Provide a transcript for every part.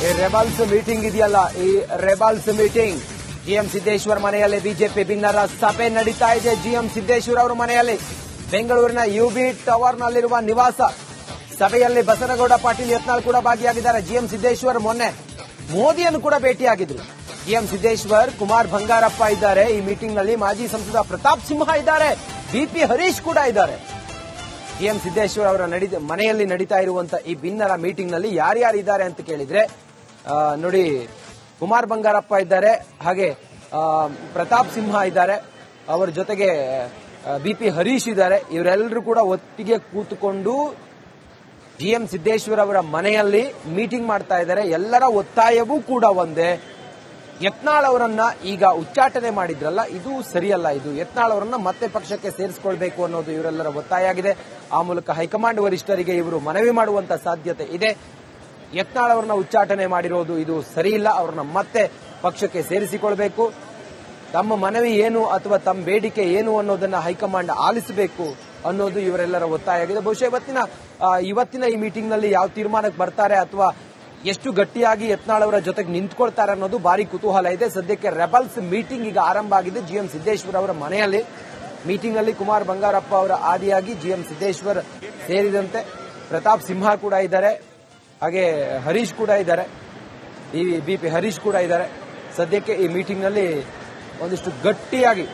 ಈ rebels meeting ಇದೆಯಲ್ಲ, ಈ ರೆಬಲ್ಸ್ ಮೀಟಿಂಗ್ ಜಿಎಂ ಸಿದ್ದೇಶ್ವರ್ ಮನೆಯಲ್ಲಿ ಬಿಜೆಪಿ ಭಿನ್ನರ ಸಭೆ ನಡೀತಾ ಇದೆ. ಜಿಎಂ ಸಿದ್ದೇಶ್ವರ್ ಅವರ ಮನೆಯಲ್ಲಿ ಬೆಂಗಳೂರಿನ ಯುಬಿ ಟವರ್ನಲ್ಲಿರುವ ನಿವಾಸ. ಸಭೆಯಲ್ಲಿ ಬಸನಗೌಡ ಪಾಟೀಲ್ ಯತ್ನಾಳ್ ಕೂಡ ಭಾಗಿಯಾಗಿದ್ದಾರೆ. ಜಿಎಂ ಸಿದ್ದೇಶ್ವರ್ ಮೊನ್ನೆ ಮೋದಿಯನ್ನು ಕೂಡ ಭೇಟಿಯಾಗಿದ್ರು. ಜಿಎಂ ಸಿದ್ದೇಶ್ವರ್, ಕುಮಾರ್ ಬಂಗಾರಪ್ಪ ಇದ್ದಾರೆ ಈ ಮೀಟಿಂಗ್ ನಲ್ಲಿ. ಮಾಜಿ ಸಂಸದ ಪ್ರತಾಪ್ ಸಿಂಹ ಇದ್ದಾರೆ, ಬಿಪಿ ಹರೀಶ್ ಕೂಡ ಇದ್ದಾರೆ. ಜಿಎಂ ಸಿದ್ದೇಶ್ವರ್ ಅವರ ಮನೆಯಲ್ಲಿ ನಡೀತಾ ಇರುವಂತಹ ಈ ಭಿನ್ನರ ಮೀಟಿಂಗ್ ನಲ್ಲಿ ಯಾರ್ಯಾರಿದ್ದಾರೆ ಅಂತ ಕೇಳಿದ್ರೆ ನೋಡಿ, ಕುಮಾರ್ ಬಂಗಾರಪ್ಪ ಇದ್ದಾರೆ, ಹಾಗೆ ಪ್ರತಾಪ್ ಸಿಂಹ ಇದ್ದಾರೆ, ಅವರ ಜೊತೆಗೆ ಬಿಪಿ ಹರೀಶ್ ಇದ್ದಾರೆ. ಇವರೆಲ್ಲರೂ ಕೂಡ ಒಟ್ಟಿಗೆ ಕೂತುಕೊಂಡು ಜಿಎಂ ಸಿದ್ದೇಶ್ವರ್ ಅವರ ಮನೆಯಲ್ಲಿ ಮೀಟಿಂಗ್ ಮಾಡ್ತಾ ಇದ್ದಾರೆ. ಎಲ್ಲರ ಒತ್ತಾಯವೂ ಕೂಡ ಒಂದೇ, ಯತ್ನಾಳ್ ಅವರನ್ನ ಈಗ ಉಚ್ಚಾಟನೆ ಮಾಡಿದ್ರಲ್ಲ, ಇದು ಸರಿಯಲ್ಲ. ಇದು ಯತ್ನಾಳ್ ಅವರನ್ನ ಮತ್ತೆ ಪಕ್ಷಕ್ಕೆ ಸೇರಿಸಿಕೊಳ್ಬೇಕು ಅನ್ನೋದು ಇವರೆಲ್ಲರ ಒತ್ತಾಯ ಆಗಿದೆ. ಆ ಮೂಲಕ ಹೈಕಮಾಂಡ್ ವರಿಷ್ಠರಿಗೆ ಇವರು ಮನವಿ ಮಾಡುವಂತ ಸಾಧ್ಯತೆ ಇದೆ. ಯತ್ನಾಳ್ ಅವರನ್ನ ಉಚ್ಚಾಟನೆ ಮಾಡಿರೋದು ಇದು ಸರಿಯಿಲ್ಲ, ಅವರನ್ನ ಮತ್ತೆ ಪಕ್ಷಕ್ಕೆ ಸೇರಿಸಿಕೊಳ್ಬೇಕು. ತಮ್ಮ ಮನವಿ ಏನು ಅಥವಾ ತಮ್ಮ ಬೇಡಿಕೆ ಏನು ಅನ್ನೋದನ್ನ ಹೈಕಮಾಂಡ್ ಆಲಿಸಬೇಕು ಅನ್ನೋದು ಇವರೆಲ್ಲರ ಒತ್ತಾಯ ಆಗಿದೆ. ಬಹುಶಃ ಇವತ್ತಿನ ಈ ಮೀಟಿಂಗ್ ನಲ್ಲಿ ಯಾವ ತೀರ್ಮಾನಕ್ಕೆ ಬರ್ತಾರೆ ಅಥವಾ ಎಷ್ಟು ಗಟ್ಟಿಯಾಗಿ ಯತ್ನಾಳ್ ಅವರ ಜೊತೆಗೆ ನಿಂತ್ಕೊಳ್ತಾರೆ ಅನ್ನೋದು ಭಾರಿ ಕುತೂಹಲ ಇದೆ. ಸದ್ಯಕ್ಕೆ ರೆಬಲ್ಸ್ ಮೀಟಿಂಗ್ ಈಗ ಆರಂಭ ಆಗಿದೆ ಜಿಎಂ ಸಿದ್ದೇಶ್ವರ್ ಅವರ ಮನೆಯಲ್ಲಿ. ಮೀಟಿಂಗ್ ನಲ್ಲಿ ಕುಮಾರ್ ಬಂಗಾರಪ್ಪ ಅವರ ಆದಿಯಾಗಿ ಜಿಎಂ ಸಿದ್ದೇಶ್ವರ್ ಸೇರಿದಂತೆ ಪ್ರತಾಪ್ ಸಿಂಹ ಕೂಡ ಇದ್ದಾರೆ, ಹಾಗೆ ಹರೀಶ್ ಕೂಡ ಇದ್ದಾರೆ, ಈ ಬಿಪಿ ಹರೀಶ್ ಕೂಡ ಇದ್ದಾರೆ. ಸದ್ಯಕ್ಕೆ ಈ ಮೀಟಿಂಗ್ ನಲ್ಲಿ ಒಂದಿಷ್ಟು ಗಟ್ಟಿಯಾಗಿ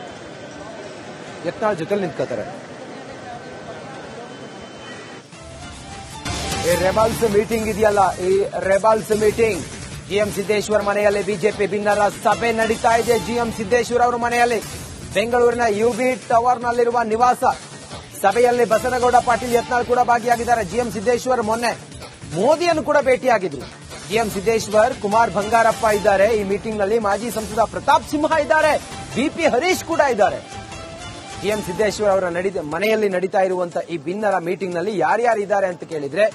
ಯತ್ನಾಳ್ ಜೊತೆ ನಿಂತ್ಕೋತಾರೆ. ಈ ರೆಬಲ್ಸ್ ಮೀಟಿಂಗ್ ಇದೆಯಲ್ಲ, ಈ ರೆಬಲ್ಸ್ ಮೀಟಿಂಗ್ ಜಿಎಂ ಸಿದ್ದೇಶ್ವರ್ ಮನೆಯಲ್ಲಿ ಬಿಜೆಪಿ ಭಿನ್ನರ ಸಭೆ ನಡೀತಾ ಇದೆ. ಜಿಎಂ ಸಿದ್ದೇಶ್ವರ್ ಅವರ ಮನೆಯಲ್ಲಿ ಬೆಂಗಳೂರಿನ ಯುಬಿ ಟವರ್ನಲ್ಲಿರುವ ನಿವಾಸ. ಸಭೆಯಲ್ಲಿ ಬಸನಗೌಡ ಪಾಟೀಲ್ ಯತ್ನಾಳ್ ಕೂಡ ಭಾಗಿಯಾಗಿದ್ದಾರೆ. ಜಿಎಂ ಸಿದ್ದೇಶ್ವರ್ ಮೊನ್ನೆ ಮೋದಿಯನ್ನು ಕೂಡ ಭೇಟಿಯಾಗಿದ್ರು. ಜಿಎಂ ಸಿದ್ದೇಶ್ವರ್, ಕುಮಾರ್ ಬಂಗಾರಪ್ಪ ಇದ್ದಾರೆ ಈ ಮೀಟಿಂಗ್ ನಲ್ಲಿ. ಮಾಜಿ ಸಂಸದ ಪ್ರತಾಪ್ ಸಿಂಹ ಇದ್ದಾರೆ, ಬಿಪಿ ಹರೀಶ್ ಕೂಡ ಇದ್ದಾರೆ. ಜಿಎಂ ಸಿದ್ದೇಶ್ವರ್ ಅವರ ಮನೆಯಲ್ಲಿ ನಡೀತಾ ಇರುವಂತಹ ಈ ಭಿನ್ನರ ಮೀಟಿಂಗ್ ನಲ್ಲಿ ಯಾರ್ಯಾರಿದ್ದಾರೆ ಅಂತ ಕೇಳಿದ್ರೆ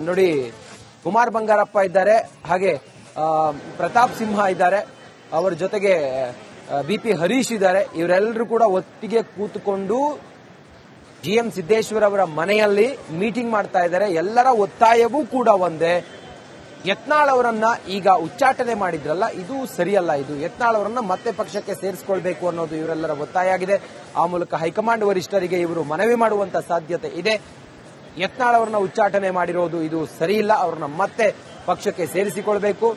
ನೋಡಿ, ಕುಮಾರ್ ಬಂಗಾರಪ್ಪ ಇದ್ದಾರೆ, ಹಾಗೆ ಪ್ರತಾಪ್ ಸಿಂಹ ಇದ್ದಾರೆ, ಅವರ ಜೊತೆಗೆ ಬಿಪಿ ಹರೀಶ್ ಇದ್ದಾರೆ. ಇವರೆಲ್ಲರೂ ಕೂಡ ಒಟ್ಟಿಗೆ ಕೂತುಕೊಂಡು ಜಿಎಂ ಸಿದ್ದೇಶ್ವರ್ ಅವರ ಮನೆಯಲ್ಲಿ ಮೀಟಿಂಗ್ ಮಾಡ್ತಾ ಇದ್ದಾರೆ. ಎಲ್ಲರ ಒತ್ತಾಯವೂ ಕೂಡ ಒಂದೇ, ಯತ್ನಾಳ್ ಅವರನ್ನ ಈಗ ಉಚ್ಚಾಟನೆ ಮಾಡಿದ್ರಲ್ಲ, ಇದು ಸರಿಯಲ್ಲ. ಇದು ಯತ್ನಾಳ್ ಅವರನ್ನ ಮತ್ತೆ ಪಕ್ಷಕ್ಕೆ ಸೇರಿಸಿಕೊಳ್ಬೇಕು ಅನ್ನೋದು ಇವರೆಲ್ಲರ ಒತ್ತಾಯ ಆಗಿದೆ. ಆ ಮೂಲಕ ಹೈಕಮಾಂಡ್ ವರಿಷ್ಠರಿಗೆ ಇವರು ಮನವಿ ಮಾಡುವಂತ ಸಾಧ್ಯತೆ ಇದೆ. ಯತ್ನಾಳ್ ಅವರನ್ನ ಉಚ್ಚಾಟನೆ ಮಾಡಿರೋದು ಇದು ಸರಿಯಿಲ್ಲ, ಅವರನ್ನ ಮತ್ತೆ ಪಕ್ಷಕ್ಕೆ ಸೇರಿಸಿಕೊಳ್ಬೇಕು.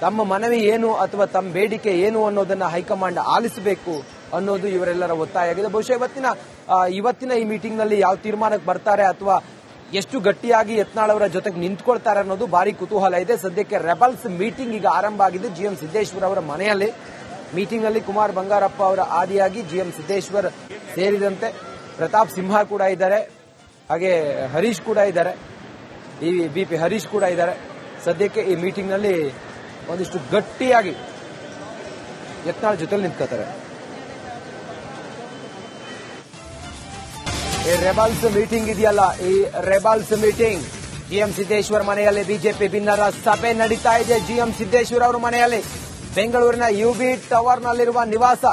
ತಮ್ಮ ಮನವಿ ಏನು ಅಥವಾ ತಮ್ಮ ಬೇಡಿಕೆ ಏನು ಅನ್ನೋದನ್ನ ಹೈಕಮಾಂಡ್ ಆಲಿಸಬೇಕು ಅನ್ನೋದು ಇವರೆಲ್ಲರ ಒತ್ತಾಯ ಆಗಿದೆ. ಬಹುಶಃ ಇವತ್ತಿನ ಈ ಮೀಟಿಂಗ್ ನಲ್ಲಿ ಯಾವ ತೀರ್ಮಾನಕ್ಕೆ ಬರ್ತಾರೆ ಅಥವಾ ಎಷ್ಟು ಗಟ್ಟಿಯಾಗಿ ಯತ್ನಾಳ್ ಅವರ ಜೊತೆಗೆ ನಿಂತ್ಕೊಳ್ತಾರೆ ಅನ್ನೋದು ಭಾರಿ ಕುತೂಹಲ ಇದೆ. ಸದ್ಯಕ್ಕೆ ರೆಬಲ್ಸ್ ಮೀಟಿಂಗ್ ಈಗ ಆರಂಭ ಆಗಿದೆ ಜಿಎಂ ಸಿದ್ದೇಶ್ವರ್ ಅವರ ಮನೆಯಲ್ಲಿ. ಮೀಟಿಂಗ್ ನಲ್ಲಿ ಕುಮಾರ್ ಬಂಗಾರಪ್ಪ ಅವರ ಆದಿಯಾಗಿ ಜಿಎಂ ಸಿದ್ದೇಶ್ವರ್ ಸೇರಿದಂತೆ ಪ್ರತಾಪ್ ಸಿಂಹ ಕೂಡ ಇದ್ದಾರೆ, ಹಾಗೆ ಹರೀಶ್ ಕೂಡ ಇದ್ದಾರೆ, ಈ ಬಿಪಿ ಹರೀಶ್ ಕೂಡ ಇದ್ದಾರೆ. ಸದ್ಯಕ್ಕೆ ಈ ಮೀಟಿಂಗ್ ನಲ್ಲಿ ಒಂದಿಷ್ಟು ಗಟ್ಟಿಯಾಗಿ ಯತ್ನಾಳ್ ಜೊತೆ ನಿಂತ್ಕೋತಾರೆ. ಈ ರೆಬಲ್ಸ್ ಮೀಟಿಂಗ್ ಇದೆಯಲ್ಲ, ಈ ರೆಬಲ್ಸ್ ಮೀಟಿಂಗ್ ಜಿಎಂ ಸಿದ್ದೇಶ್ವರ್ ಮನೆಯಲ್ಲಿ ಬಿಜೆಪಿ ಭಿನ್ನರ ಸಭೆ ನಡೀತಾ ಇದೆ. ಜಿಎಂ ಸಿದ್ದೇಶ್ವರ್ ಅವರ ಮನೆಯಲ್ಲಿ ಬೆಂಗಳೂರಿನ ಯುಬಿ ಟವರ್ನಲ್ಲಿರುವ ನಿವಾಸ.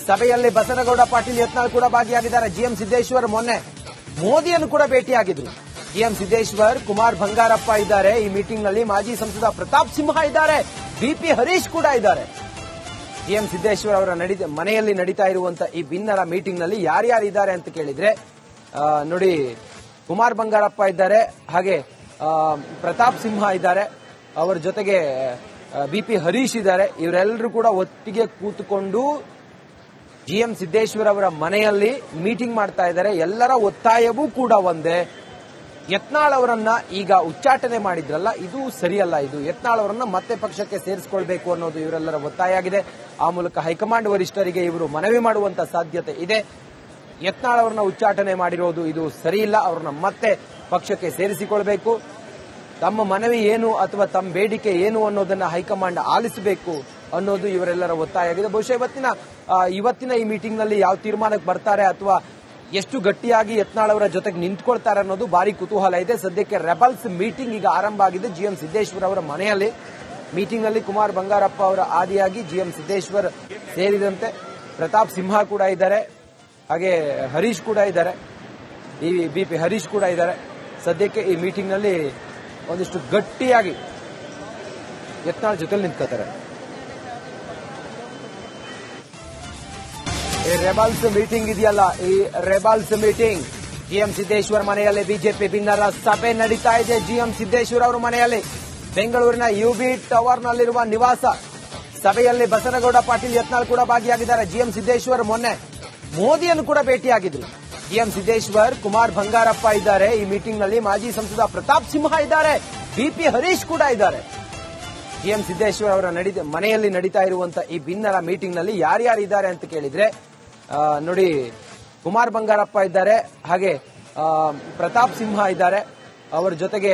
ಸಭೆಯಲ್ಲಿ ಬಸನಗೌಡ ಪಾಟೀಲ್ ಯತ್ನಾಳ್ ಕೂಡ ಭಾಗಿಯಾಗಿದ್ದಾರೆ. ಜಿಎಂ ಸಿದ್ದೇಶ್ವರ್ ಮೊನ್ನೆ ಮೋದಿಯನ್ನು ಕೂಡ ಭೇಟಿಯಾಗಿದ್ರು. ಜಿಎಂ ಸಿದ್ದೇಶ್ವರ್, ಕುಮಾರ್ ಬಂಗಾರಪ್ಪ ಇದ್ದಾರೆ ಈ ಮೀಟಿಂಗ್ ನಲ್ಲಿ. ಮಾಜಿ ಸಂಸದ ಪ್ರತಾಪ್ ಸಿಂಹ ಇದ್ದಾರೆ, ಬಿಪಿ ಹರೀಶ್ ಕೂಡ ಇದ್ದಾರೆ. ಜಿಎಂ ಸಿದ್ದೇಶ್ವರ್ ಅವರ ಮನೆಯಲ್ಲಿ ನಡೀತಾ ಇರುವಂತಹ ಈ ಭಿನ್ನರ ಮೀಟಿಂಗ್ ನಲ್ಲಿ ಯಾರ್ಯಾರಿದ್ದಾರೆ ಅಂತ ಕೇಳಿದ್ರೆ ನೋಡಿ, ಕುಮಾರ್ ಬಂಗಾರಪ್ಪ ಇದ್ದಾರೆ, ಹಾಗೆ ಪ್ರತಾಪ್ ಸಿಂಹ ಇದ್ದಾರೆ, ಅವರ ಜೊತೆಗೆ ಬಿಪಿ ಹರೀಶ್ ಇದ್ದಾರೆ. ಇವರೆಲ್ಲರೂ ಕೂಡ ಒಟ್ಟಿಗೆ ಕೂತುಕೊಂಡು ಜಿಎಂ ಸಿದ್ದೇಶ್ವರ್ ಅವರ ಮನೆಯಲ್ಲಿ ಮೀಟಿಂಗ್ ಮಾಡ್ತಾ ಇದ್ದಾರೆ. ಎಲ್ಲರ ಒತ್ತಾಯವೂ ಕೂಡ ಒಂದೇ, ಯತ್ನಾಳ್ ಅವರನ್ನ ಈಗ ಉಚ್ಚಾಟನೆ ಮಾಡಿದ್ರಲ್ಲ, ಇದು ಸರಿಯಲ್ಲ. ಇದು ಯತ್ನಾಳ್ ಅವರನ್ನ ಮತ್ತೆ ಪಕ್ಷಕ್ಕೆ ಸೇರಿಸಿಕೊಳ್ಬೇಕು ಅನ್ನೋದು ಇವರೆಲ್ಲರ ಒತ್ತಾಯ ಆಗಿದೆ. ಆ ಮೂಲಕ ಹೈಕಮಾಂಡ್ ವರಿಷ್ಠರಿಗೆ ಇವರು ಮನವಿ ಮಾಡುವಂತ ಸಾಧ್ಯತೆ ಇದೆ. ಯತ್ನಾಳ್ ಅವರನ್ನ ಉಚ್ಚಾಟನೆ ಮಾಡಿರೋದು ಇದು ಸರಿಯಿಲ್ಲ, ಅವರನ್ನ ಮತ್ತೆ ಪಕ್ಷಕ್ಕೆ ಸೇರಿಸಿಕೊಳ್ಬೇಕು. ತಮ್ಮ ಮನವಿ ಏನು ಅಥವಾ ತಮ್ಮ ಬೇಡಿಕೆ ಏನು ಅನ್ನೋದನ್ನ ಹೈಕಮಾಂಡ್ ಆಲಿಸಬೇಕು ಅನ್ನೋದು ಇವರೆಲ್ಲರ ಒತ್ತಾಯ ಆಗಿದೆ. ಬಹುಶಃ ಇವತ್ತಿನ ಈ ಮೀಟಿಂಗ್ ನಲ್ಲಿ ಯಾವ ತೀರ್ಮಾನಕ್ಕೆ ಬರ್ತಾರೆ ಅಥವಾ ಎಷ್ಟು ಗಟ್ಟಿಯಾಗಿ ಯತ್ನಾಳ್ ಅವರ ಜೊತೆಗೆ ನಿಂತ್ಕೊಳ್ತಾರೆ ಅನ್ನೋದು ಭಾರಿ ಕುತೂಹಲ ಇದೆ. ಸದ್ಯಕ್ಕೆ ರೆಬಲ್ಸ್ ಮೀಟಿಂಗ್ ಈಗ ಆರಂಭ ಆಗಿದೆ ಜಿಎಂ ಸಿದ್ದೇಶ್ವರ್ ಅವರ ಮನೆಯಲ್ಲಿ. ಮೀಟಿಂಗ್ ನಲ್ಲಿ ಕುಮಾರ್ ಬಂಗಾರಪ್ಪ ಅವರ ಆದಿಯಾಗಿ ಜಿಎಂ ಸಿದ್ದೇಶ್ವರ್ ಸೇರಿದಂತೆ ಪ್ರತಾಪ್ ಸಿಂಹ ಕೂಡ ಇದ್ದಾರೆ, ಹಾಗೆ ಹರೀಶ್ ಕೂಡ ಇದ್ದಾರೆ, ಈ ಬಿಪಿ ಹರೀಶ್ ಕೂಡ ಇದ್ದಾರೆ. ಸದ್ಯಕ್ಕೆ ಈ ಮೀಟಿಂಗ್ ನಲ್ಲಿ ಒಂದಿಷ್ಟು ಗಟ್ಟಿಯಾಗಿ ಯತ್ನಾಳ್ ಜೊತೆ ನಿಂತ್ಕೋತಾರೆ. ಈ ರೆಬಲ್ಸ್ ಮೀಟಿಂಗ್ ಇದೆಯಲ್ಲ, ಈ ರೆಬಲ್ಸ್ ಮೀಟಿಂಗ್ ಜಿಎಂ ಸಿದ್ದೇಶ್ವರ್ ಮನೆಯಲ್ಲಿ ಬಿಜೆಪಿ ಭಿನ್ನರ ಸಭೆ ನಡೀತಾ ಇದೆ. ಜಿಎಂ ಸಿದ್ದೇಶ್ವರ್ ಅವರ ಮನೆಯಲ್ಲಿ ಬೆಂಗಳೂರಿನ ಯುಬಿ ಟವರ್ನಲ್ಲಿರುವ ನಿವಾಸ. ಸಭೆಯಲ್ಲಿ ಬಸನಗೌಡ ಪಾಟೀಲ್ ಯತ್ನಾಳ್ ಕೂಡ ಭಾಗಿಯಾಗಿದ್ದಾರೆ. ಜಿಎಂ ಸಿದ್ದೇಶ್ವರ್ ಮೊನ್ನೆ ಮೋದಿಯನ್ನು ಕೂಡ ಭೇಟಿಯಾಗಿದ್ರು. ಜಿಎಂ ಸಿದ್ದೇಶ್ವರ್, ಕುಮಾರ್ ಬಂಗಾರಪ್ಪ ಇದ್ದಾರೆ ಈ ಮೀಟಿಂಗ್ ನಲ್ಲಿ. ಮಾಜಿ ಸಂಸದ ಪ್ರತಾಪ್ ಸಿಂಹ ಇದ್ದಾರೆ, ಬಿಪಿ ಹರೀಶ್ ಕೂಡ ಇದ್ದಾರೆ. ಜಿಎಂ ಸಿದ್ದೇಶ್ವರ್ ಅವರ ಮನೆಯಲ್ಲಿ ನಡೀತಾ ಇರುವಂತಹ ಈ ಭಿನ್ನರ ಮೀಟಿಂಗ್ ನಲ್ಲಿ ಯಾರ್ಯಾರು ಇದ್ದಾರೆ ಅಂತ ಕೇಳಿದ್ರೆ ನೋಡಿ, ಕುಮಾರ್ ಬಂಗಾರಪ್ಪ ಇದ್ದಾರೆ, ಹಾಗೆ ಪ್ರತಾಪ್ ಸಿಂಹ ಇದ್ದಾರೆ, ಅವರ ಜೊತೆಗೆ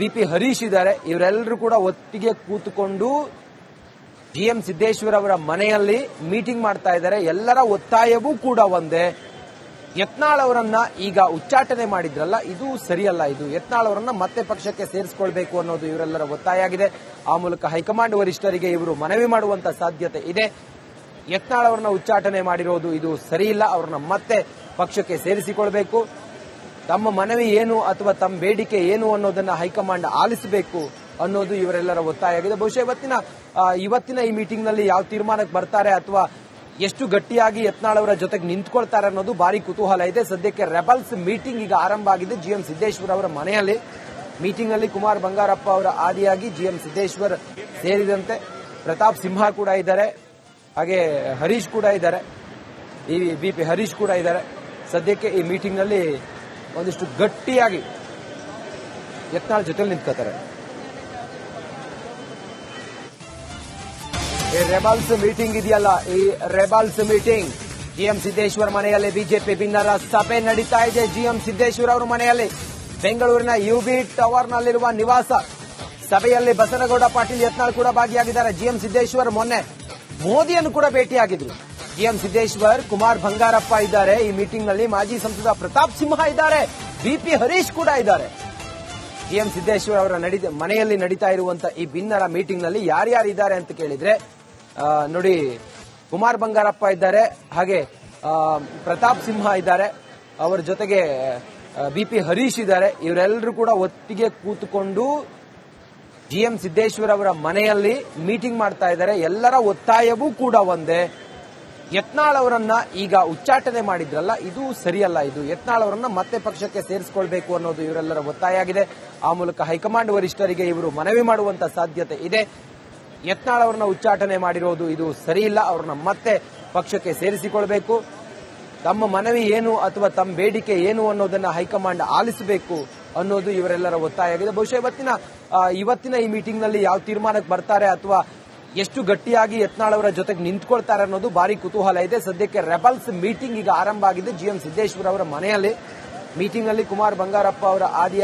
ಬಿಪಿ ಹರೀಶ್ ಇದ್ದಾರೆ. ಇವರೆಲ್ಲರೂ ಕೂಡ ಒಟ್ಟಿಗೆ ಕೂತುಕೊಂಡು ಜಿಎಂ ಸಿದ್ದೇಶ್ವರ್ ಅವರ ಮನೆಯಲ್ಲಿ ಮೀಟಿಂಗ್ ಮಾಡ್ತಾ ಇದ್ದಾರೆ. ಎಲ್ಲರ ಒತ್ತಾಯವೂ ಕೂಡ ಒಂದೇ. ಯತ್ನಾಳ್ ಅವರನ್ನ ಈಗ ಉಚ್ಚಾಟನೆ ಮಾಡಿದ್ರಲ್ಲ, ಇದು ಸರಿಯಲ್ಲ. ಇದು ಯತ್ನಾಳ್ ಅವರನ್ನ ಮತ್ತೆ ಪಕ್ಷಕ್ಕೆ ಸೇರಿಸಿಕೊಳ್ಬೇಕು ಅನ್ನೋದು ಇವರೆಲ್ಲರ ಒತ್ತಾಯ ಆಗಿದೆ. ಆ ಮೂಲಕ ಹೈಕಮಾಂಡ್ ವರಿಷ್ಠರಿಗೆ ಇವರು ಮನವಿ ಮಾಡುವಂತ ಸಾಧ್ಯತೆ ಇದೆ. ಯತ್ನಾಳ್ ಅವರನ್ನ ಉಚ್ಚಾಟನೆ ಮಾಡಿರೋದು ಇದು ಸರಿಯಿಲ್ಲ, ಅವರನ್ನ ಮತ್ತೆ ಪಕ್ಷಕ್ಕೆ ಸೇರಿಸಿಕೊಳ್ಬೇಕು. ತಮ್ಮ ಮನವಿ ಏನು ಅಥವಾ ತಮ್ಮ ಬೇಡಿಕೆ ಏನು ಅನ್ನೋದನ್ನ ಹೈಕಮಾಂಡ್ ಆಲಿಸಬೇಕು ಅನ್ನೋದು ಇವರೆಲ್ಲರ ಒತ್ತಾಯ ಆಗಿದೆ. ಬಹುಶಃ ಇವತ್ತಿನ ಈ ಮೀಟಿಂಗ್ ನಲ್ಲಿ ಯಾವ ತೀರ್ಮಾನಕ್ಕೆ ಬರ್ತಾರೆ ಅಥವಾ ಎಷ್ಟು ಗಟ್ಟಿಯಾಗಿ ಯತ್ನಾಳ್ ಅವರ ಜೊತೆಗೆ ನಿಂತ್ಕೊಳ್ತಾರೆ ಅನ್ನೋದು ಭಾರಿ ಕುತೂಹಲ ಇದೆ. ಸದ್ಯಕ್ಕೆ ರೆಬಲ್ಸ್ ಮೀಟಿಂಗ್ ಈಗ ಆರಂಭ ಆಗಿದೆ ಜಿಎಂ ಸಿದ್ದೇಶ್ವರ್ ಅವರ ಮನೆಯಲ್ಲಿ. ಮೀಟಿಂಗ್ ನಲ್ಲಿ ಕುಮಾರ್ ಬಂಗಾರಪ್ಪ ಅವರ ಆದಿಯಾಗಿ ಜಿಎಂ ಸಿದ್ದೇಶ್ವರ್ ಸೇರಿದಂತೆ ಪ್ರತಾಪ್ ಸಿಂಹ ಕೂಡ ಇದ್ದಾರೆ, ಹಾಗೆ ಹರೀಶ್ ಕೂಡ ಇದ್ದಾರೆ, ಈ ಬಿಪಿ ಹರೀಶ್ ಕೂಡ ಇದ್ದಾರೆ. ಸದ್ಯಕ್ಕೆ ಈ ಮೀಟಿಂಗ್ ನಲ್ಲಿ ಒಂದಿಷ್ಟು ಗಟ್ಟಿಯಾಗಿ ಯತ್ನಾಳ್ ಜೊತೆ ನಿಂತ್ಕೋತಾರೆ. ಈ ರೆಬಲ್ಸ್ ಮೀಟಿಂಗ್ ಇದೆಯಲ್ಲ, ಈ ರೆಬಲ್ಸ್ ಮೀಟಿಂಗ್ ಜಿಎಂ ಸಿದ್ದೇಶ್ವರ್ ಮನೆಯಲ್ಲಿ ಬಿಜೆಪಿ ಭಿನ್ನರ ಸಭೆ ನಡೀತಾ ಇದೆ. ಜಿಎಂ ಸಿದ್ದೇಶ್ವರ್ ಅವರ ಮನೆಯಲ್ಲಿ ಬೆಂಗಳೂರಿನ ಯುಬಿ ಟವರ್ನಲ್ಲಿರುವ ನಿವಾಸ. ಸಭೆಯಲ್ಲಿ ಬಸನಗೌಡ ಪಾಟೀಲ್ ಯತ್ನಾಳ್ ಕೂಡ ಭಾಗಿಯಾಗಿದ್ದಾರೆ. ಜಿಎಂ ಸಿದ್ದೇಶ್ವರ್ ಮೊನ್ನೆ ಮೋದಿಯನ್ನು ಕೂಡ ಭೇಟಿಯಾಗಿದ್ರು. ಜಿಎಂ ಸಿದ್ದೇಶ್ವರ್, ಕುಮಾರ್ ಬಂಗಾರಪ್ಪ ಇದ್ದಾರೆ ಈ ಮೀಟಿಂಗ್ ನಲ್ಲಿ. ಮಾಜಿ ಸಂಸದ ಪ್ರತಾಪ್ ಸಿಂಹ ಇದ್ದಾರೆ, ಬಿಪಿ ಹರೀಶ್ ಕೂಡ ಇದ್ದಾರೆ. ಜಿಎಂ ಸಿದ್ದೇಶ್ವರ್ ಅವರ ಮನೆಯಲ್ಲಿ ನಡೀತಾ ಇರುವಂತಹ ಈ ಭಿನ್ನರ ಮೀಟಿಂಗ್ ನಲ್ಲಿ ಯಾರ್ಯಾರು ಇದ್ದಾರೆ ಅಂತ ಕೇಳಿದ್ರೆ ನೋಡಿ, ಕುಮಾರ್ ಬಂಗಾರಪ್ಪ ಇದ್ದಾರೆ, ಹಾಗೆ ಪ್ರತಾಪ್ ಸಿಂಹ ಇದ್ದಾರೆ, ಅವರ ಜೊತೆಗೆ ಬಿಪಿ ಹರೀಶ್ ಇದ್ದಾರೆ. ಇವರೆಲ್ಲರೂ ಕೂಡ ಒಟ್ಟಿಗೆ ಕೂತುಕೊಂಡು ಜಿಎಂ ಸಿದ್ದೇಶ್ವರ್ ಅವರ ಮನೆಯಲ್ಲಿ ಮೀಟಿಂಗ್ ಮಾಡ್ತಾ ಇದ್ದಾರೆ. ಎಲ್ಲರ ಒತ್ತಾಯವೂ ಕೂಡ ಒಂದೇ. ಯತ್ನಾಳ್ ಅವರನ್ನ ಈಗ ಉಚ್ಚಾಟನೆ ಮಾಡಿದ್ರಲ್ಲ, ಇದು ಸರಿಯಲ್ಲ. ಇದು ಯತ್ನಾಳ್ ಅವರನ್ನ ಮತ್ತೆ ಪಕ್ಷಕ್ಕೆ ಸೇರಿಸಿಕೊಳ್ಬೇಕು ಅನ್ನೋದು ಇವರೆಲ್ಲರ ಒತ್ತಾಯ ಆಗಿದೆ. ಆ ಮೂಲಕ ಹೈಕಮಾಂಡ್ ವರಿಷ್ಠರಿಗೆ ಇವರು ಮನವಿ ಮಾಡುವಂತ ಸಾಧ್ಯತೆ ಇದೆ. ಯತ್ನಾಳ್ ಅವರನ್ನ ಉಚ್ಚಾಟನೆ ಮಾಡಿರೋದು ಇದು ಸರಿಯಿಲ್ಲ, ಅವರನ್ನ ಮತ್ತೆ ಪಕ್ಷಕ್ಕೆ ಸೇರಿಸಿಕೊಳ್ಬೇಕು. ತಮ್ಮ ಮನವಿ ಏನು ಅಥವಾ ತಮ್ಮ ಬೇಡಿಕೆ ಏನು ಅನ್ನೋದನ್ನ ಹೈಕಮಾಂಡ್ ಆಲಿಸಬೇಕು ಅನ್ನೋದು ಇವರೆಲ್ಲರ ಒತ್ತಾಯ ಆಗಿದೆ. ಬಹುಶಃ ಇವತ್ತಿನ ಈ ಮೀಟಿಂಗ್ ನಲ್ಲಿ ಯಾವ ತೀರ್ಮಾನಕ್ಕೆ ಬರ್ತಾರೆ ಅಥವಾ ಎಷ್ಟು ಗಟ್ಟಿಯಾಗಿ ಯತ್ನಾಳ್ ಅವರ ಜೊತೆಗೆ ನಿಂತ್ಕೊಳ್ತಾರೆ ಅನ್ನೋದು ಭಾರಿ ಕುತೂಹಲ ಇದೆ. ಸದ್ಯಕ್ಕೆ ರೆಬಲ್ಸ್ ಮೀಟಿಂಗ್ ಈಗ ಆರಂಭ ಆಗಿದೆ ಜಿಎಂ ಸಿದ್ದೇಶ್ವರ್ ಅವರ ಮನೆಯಲ್ಲಿ. ಮೀಟಿಂಗ್ ನಲ್ಲಿ ಕುಮಾರ್ ಬಂಗಾರಪ್ಪ ಅವರ ಆದಿಯಾಗಿ